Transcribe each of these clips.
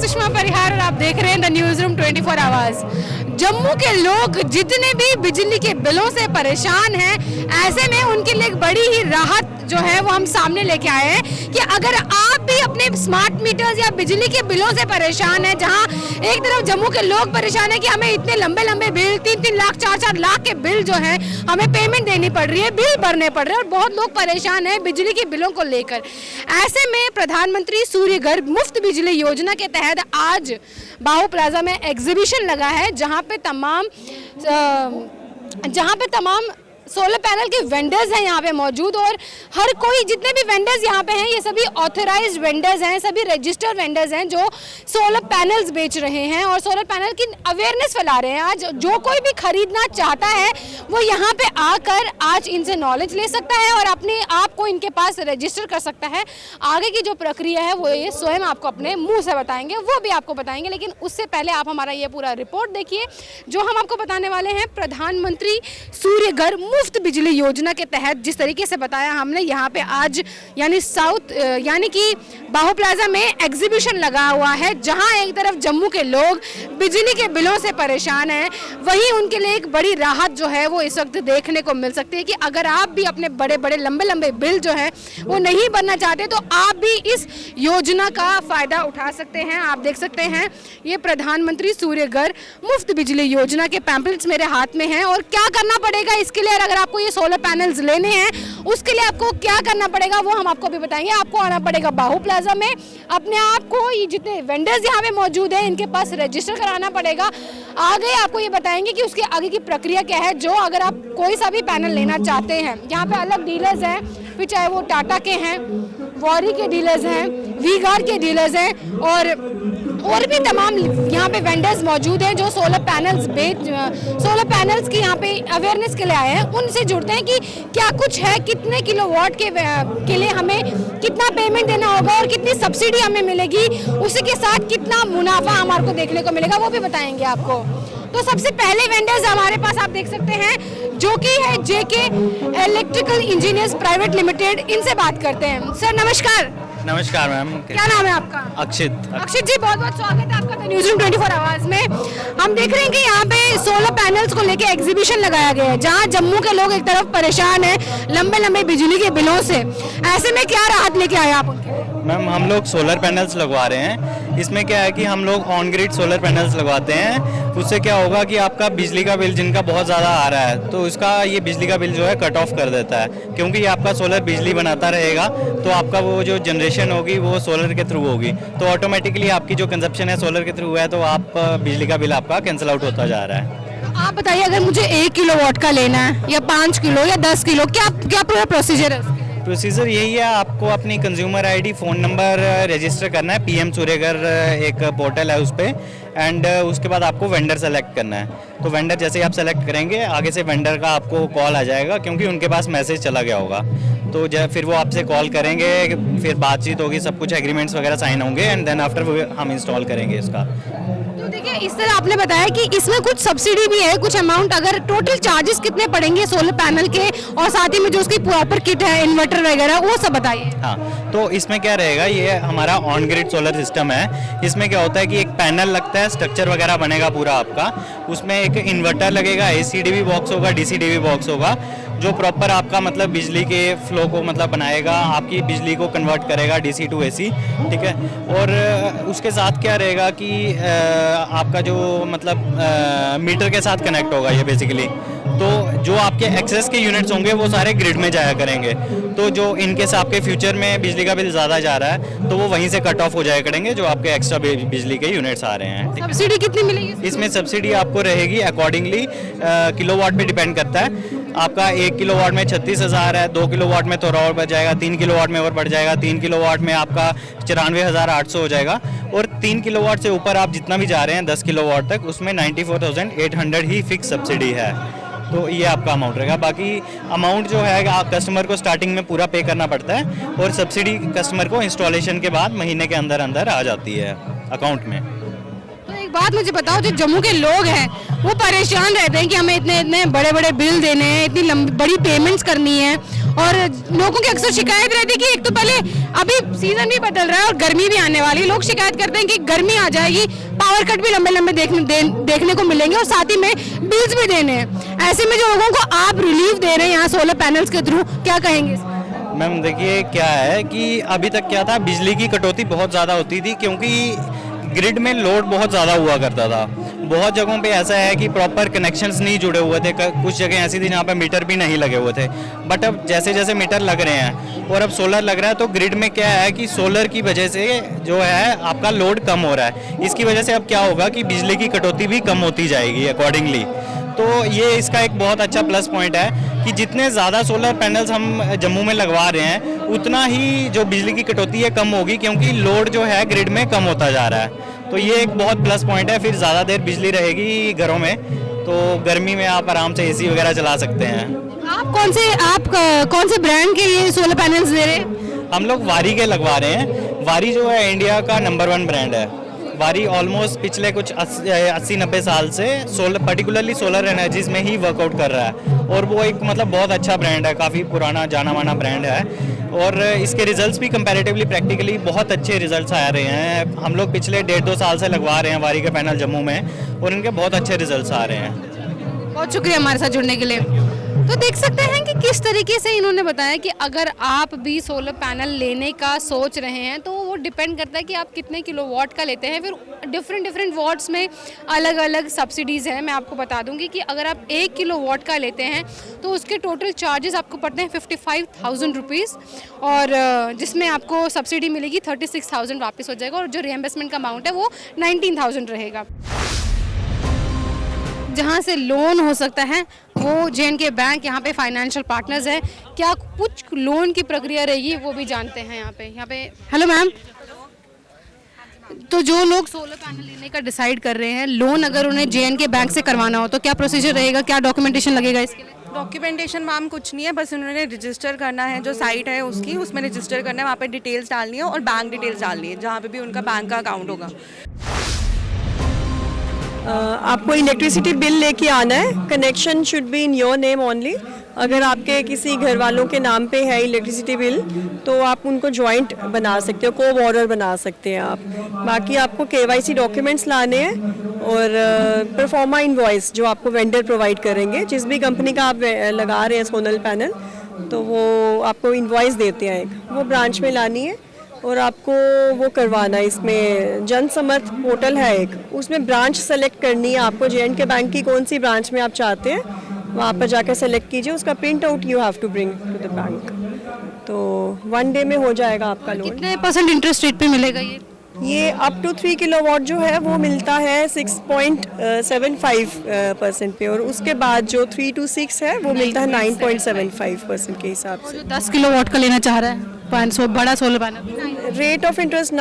सुषमा परिहार और आप देख रहे हैं the news room 24 hours. Jammu के लोग जितने भी बिजली के बिलों से परेशान हैं, ऐसे में उनके लिए एक बड़ी ही राहत जो है वो हम सामने लेके आए हैं कि अगर आप भी अपने स्मार्ट मीटर्स या बिजली के बिलों से परेशान हैं, जहां एक तरफ जम्मू के लोग परेशान हैं कि हमें इतने लंबे लंबे बिल 3-3 लाख 4-4 लाख के बिल जो हैं हमें पेमेंट देनी पड़ रही है, बिल भरने पड़ रहे हैं और बहुत लोग परेशान हैं बिजली के बिलों को लेकर। ऐसे में प्रधानमंत्री सूर्य घर मुफ्त बिजली योजना के तहत आज बाहू प्लाजा में एग्जीबिशन लगा है, जहां पे तमाम सोलर पैनल के वेंडर्स हैं यहाँ पे मौजूद और हर कोई, जितने भी वेंडर्स यहाँ पे हैं ये सभी ऑथराइज्ड वेंडर्स हैं, सभी रजिस्टर्ड वेंडर्स हैं जो सोलर पैनल्स बेच रहे हैं और सोलर पैनल की अवेयरनेस फैला रहे हैं। आज जो कोई भी खरीदना चाहता है वो यहाँ पे आकर आज इनसे नॉलेज ले सकता है और अपने आप को इनके पास रजिस्टर कर सकता है। आगे की जो प्रक्रिया है वो ये स्वयं आपको अपने मुँह से बताएंगे, वो भी आपको बताएंगे, लेकिन उससे पहले आप हमारा ये पूरा रिपोर्ट देखिए जो हम आपको बताने वाले हैं। प्रधानमंत्री सूर्य घर मुफ्त बिजली योजना के तहत जिस तरीके से बताया हमने, यहाँ पे आज यानी कि बाहू प्लाजा में एग्जीबिशन लगा हुआ है, जहाँ एक तरफ जम्मू के लोग बिजली के बिलों से परेशान हैं, वहीं उनके लिए एक बड़ी राहत जो है वो इस वक्त देखने को मिल सकती है कि अगर आप भी अपने बड़े बड़े लंबे लंबे बिल जो है वो नहीं भरना चाहते तो आप भी इस योजना का फायदा उठा सकते हैं। आप देख सकते हैं ये प्रधानमंत्री सूर्य घर मुफ्त बिजली योजना के पैम्पलेट्स मेरे हाथ में हैं और क्या करना पड़ेगा इसके लिए, अगर आपको ये सोलर पैनल्स लेने हैं उसके लिए आपको क्या करना पड़ेगा वो हम आपको भी बताएंगे। आपको आना पड़ेगा बाहू प्लाजा में, अपने आप को ये जितने वेंडर्स यहाँ पे मौजूद हैं इनके पास रजिस्टर कराना पड़ेगा। आगे आपको ये बताएंगे कि उसके आगे की प्रक्रिया क्या है। जो अगर आप कोई सा भी पैनल लेना चाहते हैं, यहाँ पे अलग डीलर्स हैं, फिर चाहे वो टाटा के हैं, वॉरी के डीलर्स हैं, वी-गार्ड के डीलर्स हैं और भी तमाम यहाँ पे वेंडर्स मौजूद हैं जो सोलर पैनल्स की यहाँ पे अवेयरनेस के लिए आए हैं। उनसे जुड़ते हैं कि क्या कुछ है, कितने किलोवाट के लिए हमें कितना पेमेंट देना होगा और कितनी सब्सिडी हमें मिलेगी, उसी के साथ कितना मुनाफा हमारे को देखने को मिलेगा वो भी बताएंगे आपको। तो सबसे पहले वेंडर्स हमारे पास आप देख सकते हैं जो कि है जेके इलेक्ट्रिकल इंजीनियर्स प्राइवेट लिमिटेड, इनसे बात करते हैं। सर नमस्कार। नमस्कार मैम। क्या नाम है आपका? अक्षित। अक्षित जी बहुत बहुत स्वागत है आपका न्यूज रूम 24 आवर्स में। हम देख रहे हैं कि यहाँ पे सोलर पैनल्स को लेके एग्जीबिशन लगाया गया है, जहाँ जम्मू के लोग एक तरफ परेशान हैं लंबे लंबे बिजली के बिलों से। ऐसे में क्या राहत लेके आए आप उनके? मैम हम लोग सोलर पैनल्स लगवा रहे हैं। इसमें क्या है कि हम लोग ऑन ग्रिड सोलर पैनल्स लगवाते हैं। उससे क्या होगा कि आपका बिजली का बिल जिनका बहुत ज़्यादा आ रहा है तो उसका ये बिजली का बिल जो है कट ऑफ कर देता है, क्योंकि आपका सोलर बिजली बनाता रहेगा तो आपका वो जो जनरेशन होगी वो सोलर के थ्रू होगी, तो ऑटोमेटिकली आपकी जो कंजप्शन है सोलर के थ्रू है तो आप बिजली का बिल आपका कैंसिल आउट होता जा रहा है। आप बताइए अगर मुझे 1 किलोवाट का लेना है या 5 किलो या 10 किलो, क्या पूरा प्रोसीजर है? प्रोसीजर यही है, आपको अपनी consumer ID phone number register करना है, पीएम सूर्य घर एक पोर्टल है उस पर, एंड उसके बाद आपको वेंडर सेलेक्ट करना है। तो वेंडर जैसे ही आप सेलेक्ट करेंगे आगे से वेंडर का आपको कॉल आ जाएगा, क्योंकि उनके पास मैसेज चला गया होगा, तो फिर वो आपसे कॉल करेंगे, फिर बातचीत होगी, सब कुछ एग्रीमेंट्स वगैरह साइन होंगे एंड देन आफ्टर हम इंस्टॉल करेंगे इसका। तो देखिए इस तरह आपने बताया कि इसमें कुछ सब्सिडी भी है, कुछ अमाउंट, अगर टोटल चार्जेस कितने पड़ेंगे सोलर पैनल के और साथ ही में जो उसकी प्रॉपर किट है इन्वर्टर वगैरह वो सब बताइए। हाँ, तो इसमें क्या रहेगा, ये हमारा ऑन ग्रिड सोलर सिस्टम है। इसमें क्या होता है कि एक पैनल लगता है, स्ट्रक्चर वगैरह बनेगा पूरा आपका, उसमें एक इन्वर्टर लगेगा, AC/DV बॉक्स होगा, DC/DV बॉक्स होगा, जो प्रॉपर आपका मतलब बिजली के फ्लो को मतलब बनाएगा, आपकी बिजली को कन्वर्ट करेगा DC to AC, ठीक है। और उसके साथ क्या रहेगा कि आपका जो मतलब मीटर के साथ कनेक्ट होगा ये बेसिकली, तो जो आपके एक्सेस के यूनिट्स होंगे वो सारे ग्रिड में जाया करेंगे, तो जो इनकेस आपके फ्यूचर में बिजली का बिल ज़्यादा जा रहा है तो वो वहीं से कट ऑफ हो जाया करेंगे जो आपके एक्स्ट्रा बिजली के यूनिट्स आ रहे हैं। सब्सिडी कितनी मिलेगी इसमें? सब्सिडी आपको रहेगी अकॉर्डिंगली किलोवाट पे डिपेंड करता है। आपका 1 किलोवाट में 36,000 है, 2 किलोवाट में थोड़ा और बढ़ जाएगा, 3 किलोवाट में और बढ़ जाएगा, 3 किलोवाट में आपका 94,800 हो जाएगा, और 3 किलोवाट से ऊपर आप जितना भी जा रहे हैं 10 किलोवाट तक उसमें 94,800 ही फिक्स सब्सिडी है। तो ये आपका अमाउंट रहेगा। बाकी अमाउंट जो है कस्टमर को स्टार्टिंग में पूरा पे करना पड़ता है और सब्सिडी कस्टमर को इंस्टॉलेशन के बाद महीने के अंदर अंदर आ जाती है अकाउंट में। तो एक एक बात मुझे बताओ, जो जम्मू के लोग हैं वो परेशान रहते हैं कि हमें इतने इतने बड़े बड़े बिल देने हैं, इतनी लंबी बड़ी पेमेंट्स करनी है, और लोगों की अक्सर शिकायत रहती है कि एक तो पहले अभी सीजन भी बदल रहा है और गर्मी भी आने वाली है, लोग शिकायत करते हैं कि गर्मी आ जाएगी, पावर कट भी लंबे लंबे देखने को मिलेंगे और साथ ही में बिल्स भी देने हैं। ऐसे में जो लोगों को आप रिलीफ दे रहे हैं यहाँ सोलर पैनल्स के थ्रू, क्या कहेंगे इस पर? मैम देखिए क्या है कि अभी तक क्या था, बिजली की कटौती बहुत ज़्यादा होती थी क्योंकि ग्रिड में लोड बहुत ज़्यादा हुआ करता था। बहुत जगहों पे ऐसा है कि प्रॉपर कनेक्शंस नहीं जुड़े हुए थे, कुछ जगह ऐसी थी जहाँ पे मीटर भी नहीं लगे हुए थे। बट अब जैसे जैसे मीटर लग रहे हैं और अब सोलर लग रहा है, तो ग्रिड में क्या है कि सोलर की वजह से जो है आपका लोड कम हो रहा है। इसकी वजह से अब क्या होगा कि बिजली की कटौती भी कम होती जाएगी अकॉर्डिंगली। तो ये इसका एक बहुत अच्छा प्लस पॉइंट है कि जितने ज़्यादा सोलर पैनल्स हम जम्मू में लगवा रहे हैं उतना ही जो बिजली की कटौती है कम होगी, क्योंकि लोड जो है ग्रिड में कम होता जा रहा है। तो ये एक बहुत प्लस पॉइंट है। फिर ज़्यादा देर बिजली रहेगी घरों में, तो गर्मी में आप आराम से एसी वगैरह चला सकते हैं। आप कौन से ब्रांड के ये सोलर पैनल्स दे रहे हैं? हम लोग वारी के लगवा रहे हैं। वारी जो है इंडिया का नंबर 1 ब्रांड है। वारी ऑलमोस्ट पिछले कुछ 80-90 साल से पर्टिकुलरली सोलर एनर्जीज में ही वर्कआउट कर रहा है, और वो एक मतलब बहुत अच्छा ब्रांड है, काफ़ी पुराना जाना माना ब्रांड है, और इसके रिजल्ट्स भी कंपैरेटिवली प्रैक्टिकली बहुत अच्छे रिजल्ट्स आ रहे हैं। हम लोग पिछले 1.5-2 साल से लगवा रहे हैं वारी के पैनल जम्मू में, और इनके बहुत अच्छे रिजल्ट्स आ रहे हैं। बहुत शुक्रिया हमारे साथ जुड़ने के लिए। तो देख सकते हैं कि किस तरीके से इन्होंने बताया कि अगर आप भी सोलर पैनल लेने का सोच रहे हैं तो वो डिपेंड करता है कि आप कितने किलोवाट का लेते हैं। फिर डिफरेंट वाट्स में अलग अलग सब्सिडीज़ हैं। मैं आपको बता दूंगी कि अगर आप 1 किलोवाट का लेते हैं तो उसके टोटल चार्जेस आपको पड़ते हैं 55,000 रुपीज़, और जिसमें आपको सब्सिडी मिलेगी 36,000 वापस हो जाएगा, और जो रिएम्बर्समेंट का अमाउंट है वो 19,000 रहेगा। जहाँ से लोन हो सकता है वो जे.एन.के बैंक यहाँ पे फाइनेंशियल पार्टनर्स है। क्या कुछ लोन की प्रक्रिया रहेगी वो भी जानते हैं यहाँ पे। हेलो मैम, तो जो लोग सोलर पैनल लेने का डिसाइड कर रहे हैं, लोन अगर उन्हें जे.एन.के बैंक से करवाना हो तो क्या प्रोसीजर रहेगा, क्या डॉक्यूमेंटेशन लगेगा इसके लिए? डॉक्यूमेंटेशन मैम कुछ नहीं है, बस उन्होंने रजिस्टर करना है, जो साइट है उसकी उसमें रजिस्टर करना है, वहाँ पे डिटेल्स डालनी है और बैंक डिटेल्स डालनी है जहाँ पे भी उनका बैंक का अकाउंट होगा। आपको इलेक्ट्रिसिटी बिल लेके आना है। Connection should be in your name only. अगर आपके किसी घर वालों के नाम पे है इलेक्ट्रिसिटी बिल तो आप उनको जॉइंट बना सकते हो, को बॉर्डर बना सकते हैं आप। बाकी आपको KYC डॉक्यूमेंट्स लाने हैं और परफॉर्मा इनवॉइस जो आपको वेंडर प्रोवाइड करेंगे। जिस भी कंपनी का आप लगा रहे हैं सोलर पैनल तो वो आपको इनवॉइस देते हैं, वो ब्रांच में लानी है और आपको वो करवाना है। इसमें जन समर्थ पोर्टल है एक, उसमें ब्रांच सेलेक्ट करनी है आपको। जे.एन.के बैंक की कौन सी ब्रांच में आप चाहते हैं वहाँ पर जाकर सेलेक्ट कीजिए, उसका print out you have to bring to the bank. तो 1 डे में हो जाएगा आपका लोन। कितने % इंटरेस्ट रेट पे मिलेगा ये अप टू 3 किलोवाट जो है वो मिलता है 6.75% पे, और उसके बाद जो 3 to 6 है वो मिलता है 9.75% के हिसाब से। 10 किलोवाट का लेना चाह रहा है बड़ा solar panel, rate of interest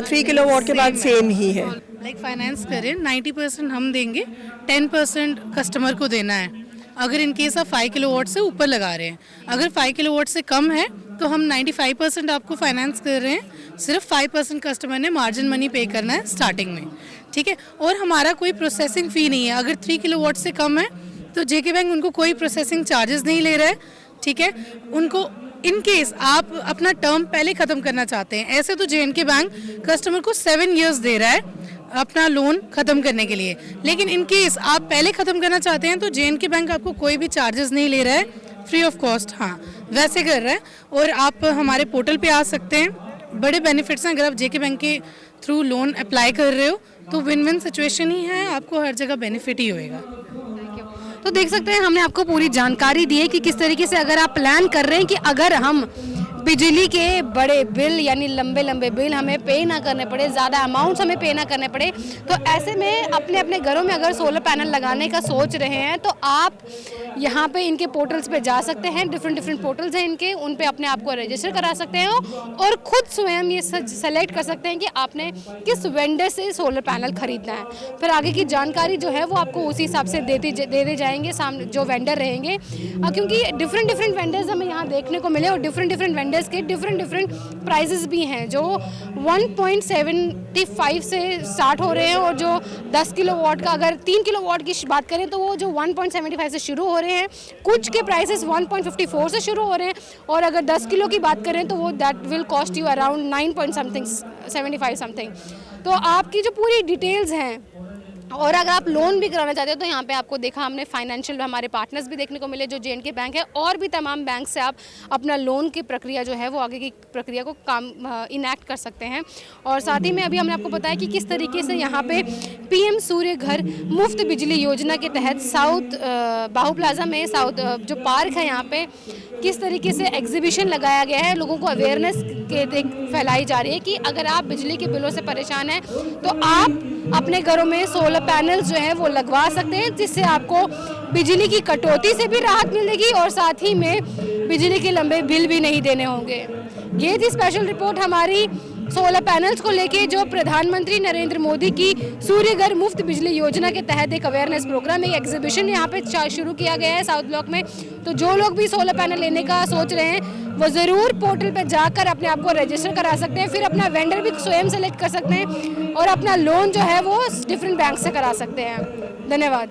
3 kilowatt के बाद सेम ही है। लाइक फाइनेंस करें 90% हम देंगे, 10% कस्टमर को देना है। अगर इन केस आप 5 किलोवाट से ऊपर लगा रहे हैं, अगर 5 किलोवाट से कम है तो हम 95% आपको फाइनेंस कर रहे हैं, सिर्फ 5% कस्टमर ने मार्जिन मनी पे करना है स्टार्टिंग में, ठीक है। और हमारा कोई प्रोसेसिंग फ़ी नहीं है। अगर 3 किलोवाट से कम है तो जे.के बैंक उनको कोई प्रोसेसिंग चार्जेस नहीं ले रहा है, ठीक है। उनको इन केस आप अपना टर्म पहले ख़त्म करना चाहते हैं, ऐसे तो जे.एन.के बैंक कस्टमर को 7 years दे रहा है अपना लोन ख़त्म करने के लिए, लेकिन इन केस आप पहले ख़त्म करना चाहते हैं तो जे.एन.के बैंक आपको कोई भी चार्जेस नहीं ले रहा है, फ्री ऑफ कॉस्ट, हाँ वैसे कर रहा है। और आप हमारे पोर्टल पे आ सकते हैं, बड़े बेनिफिट्स हैं। अगर आप जे.के बैंक के थ्रू लोन अप्लाई कर रहे हो तो विन-विन सिचुएशन ही है, आपको हर जगह बेनिफिट ही होएगा। तो देख सकते हैं हमने आपको पूरी जानकारी दी है कि किस तरीके से अगर आप प्लान कर रहे हैं कि अगर हम बिजली के बड़े बिल यानी लंबे लंबे बिल हमें पे ना करने पड़े, ज़्यादा अमाउंट्स हमें पे ना करने पड़े, तो ऐसे में अपने अपने घरों में अगर सोलर पैनल लगाने का सोच रहे हैं तो आप यहाँ पे इनके पोर्टल्स पे जा सकते हैं। डिफरेंट पोर्टल्स हैं इनके, उन पे अपने आप को रजिस्टर करा सकते हैं और ख़ुद स्वयं ये सेलेक्ट कर सकते हैं कि आपने किस वेंडर से सोलर पैनल ख़रीदना है। फिर आगे की जानकारी जो है वो आपको उसी हिसाब से दे जाएंगे सामने जो वेंडर रहेंगे, क्योंकि डिफरेंट वेंडर्स हमें यहाँ देखने को मिले और डिफरेंट वेंडर्स वेंडर्स के डिफरेंट प्राइजेस भी हैं, जो 1.75 से स्टार्ट हो रहे हैं, और जो 10 किलोवाट का, अगर 3 किलोवाट की बात करें तो वो जो 1.75 से शुरू हो रहे हैं, कुछ के प्राइसेस 1.54 से शुरू हो रहे हैं, और अगर 10 किलो की बात करें तो वो that will cost you around 9.75 something. तो आपकी जो पूरी डिटेल्स हैं, और अगर आप लोन भी कराना चाहते हो तो यहाँ पे आपको देखा हमने फाइनेंशियल हमारे पार्टनर्स भी देखने को मिले जो J&K बैंक है, और भी तमाम बैंक से आप अपना लोन की प्रक्रिया जो है वो आगे की प्रक्रिया को इनैक्ट कर सकते हैं। और साथ ही में अभी हमने आपको बताया कि किस तरीके से यहाँ पे PM सूर्य घर मुफ्त बिजली योजना के तहत साउथ बाहू प्लाजा में साउथ जो पार्क है यहाँ पे किस तरीके से एग्जीबिशन लगाया गया है, लोगों को अवेयरनेस के फैलाई जा रही है कि अगर आप बिजली के बिलों से परेशान हैं तो आप अपने घरों में सोलर पैनल्स जो है वो लगवा सकते हैं, जिससे आपको बिजली की कटौती से भी राहत मिलेगी और साथ ही में बिजली के लंबे बिल भी नहीं देने होंगे। ये थी स्पेशल रिपोर्ट हमारी सोलर पैनल्स को लेके, जो प्रधानमंत्री नरेंद्र मोदी की सूर्य घर मुफ्त बिजली योजना के तहत एक अवेयरनेस प्रोग्राम, एक एग्जीबिशन यहाँ पे शुरू किया गया है साउथ ब्लॉक में। तो जो लोग भी सोलर पैनल लेने का सोच रहे हैं वो ज़रूर पोर्टल पे जाकर अपने आप को रजिस्टर करा सकते हैं, फिर अपना वेंडर भी स्वयं सेलेक्ट कर सकते हैं और अपना लोन जो है वो डिफरेंट बैंक से करा सकते हैं। धन्यवाद।